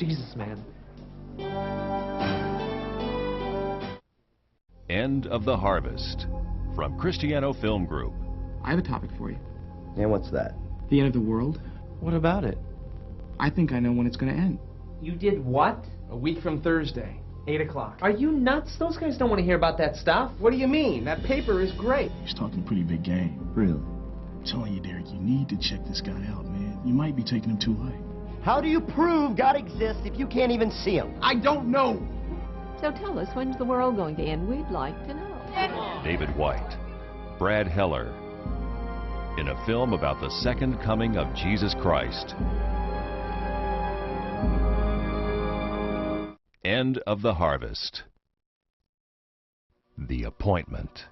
Jesus, man. End of the Harvest from Christiano Film Group. I have a topic for you. And what's that? The end of the world. What about it? I think I know when it's going to end. You did what? A week from Thursday, 8 o'clock. Are you nuts? Those guys don't want to hear about that stuff. What do you mean? That paper is great. He's talking pretty big game. Really? I'm telling you, Derek, you need to check this guy out, man. You might be taking him too high. How do you prove God exists if you can't even see him? I don't know. So tell us, when's the world going to end? We'd like to know. David White, Brad Heller, in a film about the second coming of Jesus Christ. End of the Harvest. The Appointment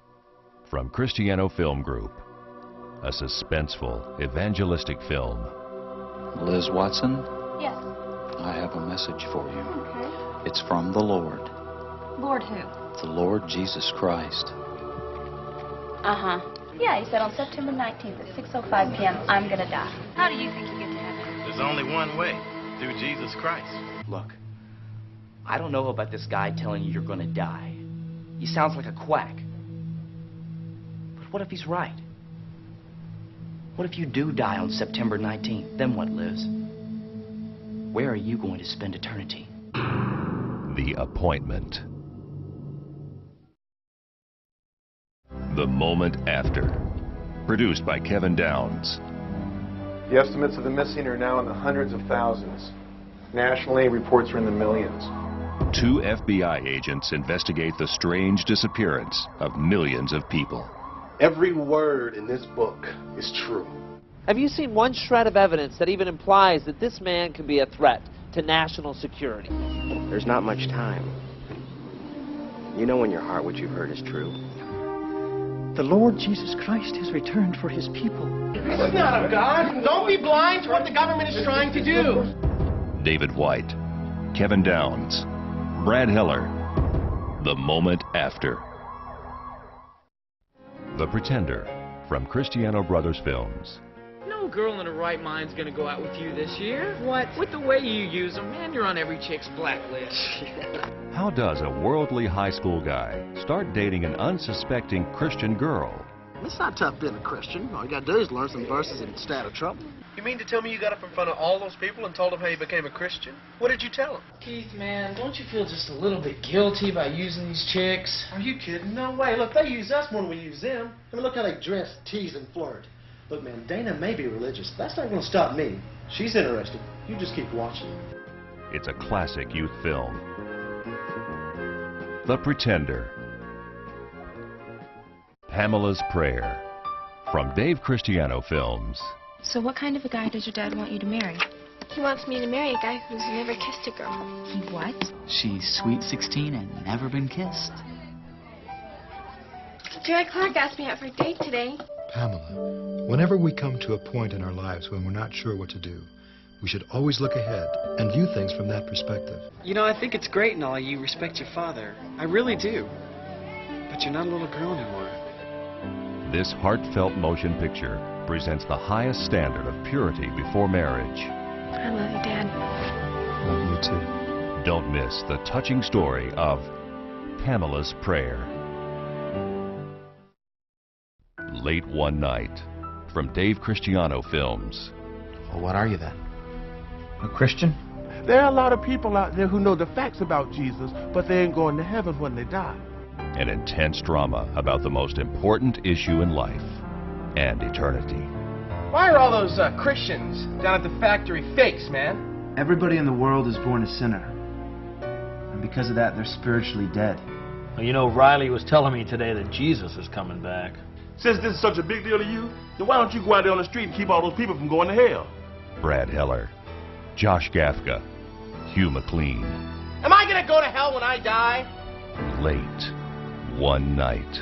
from Christiano Film Group. A suspenseful, evangelistic film. Liz Watson? Yes. I have a message for you. Okay. It's from the Lord. Lord who? The Lord Jesus Christ. Uh-huh. Yeah, he said on September 19th at 6:05 p.m., I'm gonna die. How do you think you get to heaven? There's only one way, through Jesus Christ. Look, I don't know about this guy telling you you're gonna die. He sounds like a quack. But what if he's right? What if you do die on September 19th? Then what, Liz? Where are you going to spend eternity? The Appointment. The Moment After. Produced by Kevin Downs. The estimates of the missing are now in the hundreds of thousands. Nationally, reports are in the millions. 2 FBI agents investigate the strange disappearance of millions of people. Every word in this book is true. Have you seen one shred of evidence that even implies that this man could be a threat to national security? There's not much time. You know in your heart what you've heard is true. The Lord Jesus Christ has returned for his people. This is not of God. Don't be blind to what the government is trying to do. David White, Kevin Downs, Brad Heller. The Moment After. The Pretender from Christiano Brothers Films. No girl in her right mind's gonna go out with you this year. What? With the way you use them, man, you're on every chick's blacklist. How does a worldly high school guy start dating an unsuspecting Christian girl? It's not tough being a Christian. All you gotta do is learn some verses and stay out of trouble. You mean to tell me you got up in front of all those people and told them how you became a Christian? What did you tell them? Keith, man, don't you feel just a little bit guilty about using these chicks? Are you kidding? No way. Look, they use us more than we use them. I mean, look how they dress, tease, and flirt. Look, man, Dana may be religious. That's not gonna stop me. She's interested. You just keep watching. It's a classic youth film. The Pretender. Pamela's Prayer from Dave Christiano Films. So what kind of a guy does your dad want you to marry? He wants me to marry a guy who's never kissed a girl. He what? She's sweet 16 and never been kissed. Jerry Clark asked me out for a date today. Pamela, whenever we come to a point in our lives when we're not sure what to do, we should always look ahead and view things from that perspective. You know, I think it's great and all you respect your father. I really do. But you're not a little girl anymore. This heartfelt motion picture presents the highest standard of purity before marriage. I love you, Dad. Love you too. Don't miss the touching story of Pamela's Prayer. Late One Night from Dave Christiano Films. Well, what are you then? A Christian? There are a lot of people out there who know the facts about Jesus, but they ain't going to heaven when they die. An intense drama about the most important issue in life and eternity. Why are all those Christians down at the factory fakes, man? Everybody in the world is born a sinner. And because of that, they're spiritually dead. Well, you know, Riley was telling me today that Jesus is coming back. Since this is such a big deal to you, then why don't you go out there on the street and keep all those people from going to hell? Brad Heller, Josh Gafka, Hugh McLean. Am I gonna go to hell when I die? Late One Night.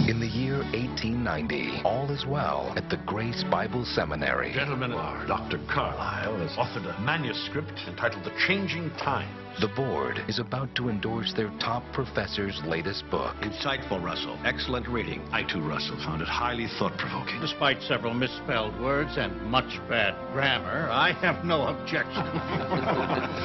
In the year 1890. All is well at the Grace Bible Seminary. Gentlemen, Dr. Carlyle has authored a manuscript entitled The Changing Times. The board is about to endorse their top professor's latest book. Insightful, Russell. Excellent reading. I, too, Russell, found it highly thought-provoking. Despite several misspelled words and much bad grammar, I have no objection.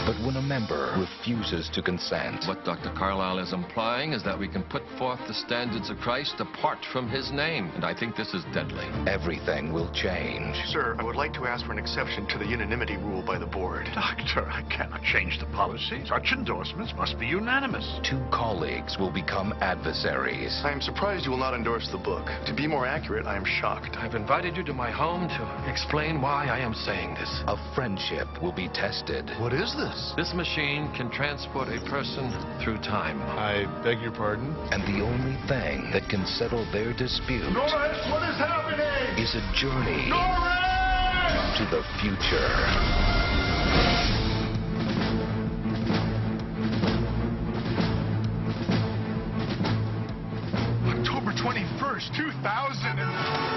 But when a member refuses to consent... What Dr. Carlyle is implying is that we can put forth the standards of Christ apart from his name, and I think this is deadly. Everything will change. Sir, I would like to ask for an exception to the unanimity rule by the board. Doctor, I cannot change the policy. Such endorsements must be unanimous. Two colleagues will become adversaries. I am surprised you will not endorse the book. To be more accurate, I am shocked. I've invited you to my home to explain why I am saying this. A friendship will be tested. What is this? This machine can transport a person through time. I beg your pardon? And the only thing that can settle their dispute Norris, what is happening? is a journey Norris! to the future. October 21st, 2000.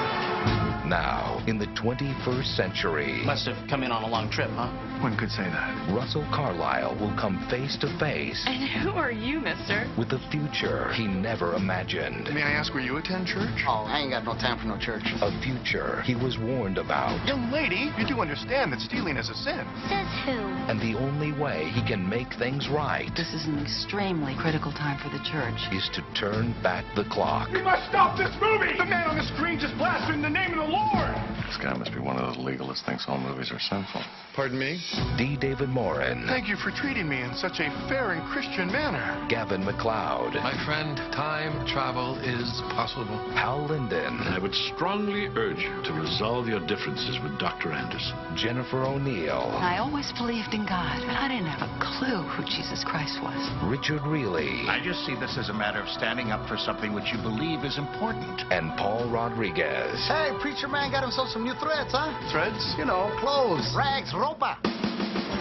Now, in the 21st century... Must have come in on a long trip, huh? One could say that. Russell Carlyle will come face to face... And who are you, mister? ...with the future he never imagined. May I ask where you attend church? Oh, I ain't got no time for no church. A future he was warned about. Young lady, you do understand that stealing is a sin. Says who? And the only way he can make things right... This is an extremely critical time for the church. ...is to turn back the clock. You must stop this movie! The man on the screen just blaspheming the name of the Lord! This guy must be one of those legalists who thinks all movies are sinful. Pardon me? D. David Morin. Thank you for treating me in such a fair and Christian manner. Gavin MacLeod. My friend, time travel is possible. Hal Linden. I would strongly urge you to resolve your differences with Dr. Anderson. Jennifer O'Neill. I always believed in God, but I didn't have a clue who Jesus Christ was. Richard Reilly. I just see this as a matter of standing up for something which you believe is important. And Paul Rodriguez. Hey, preacher man got himself some new threads, huh? Threads? You know, clothes, rags, ropa.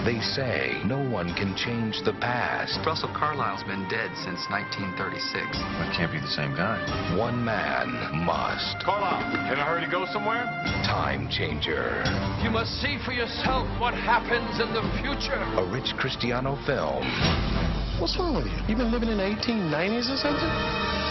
They say no one can change the past. Russell Carlyle's been dead since 1936. That can't be the same guy. One man must. Carlyle, in a hurry to go somewhere? Time changer. You must see for yourself what happens in the future. A rich Cristiano film. What's wrong with you? You been living in the 1890s or something?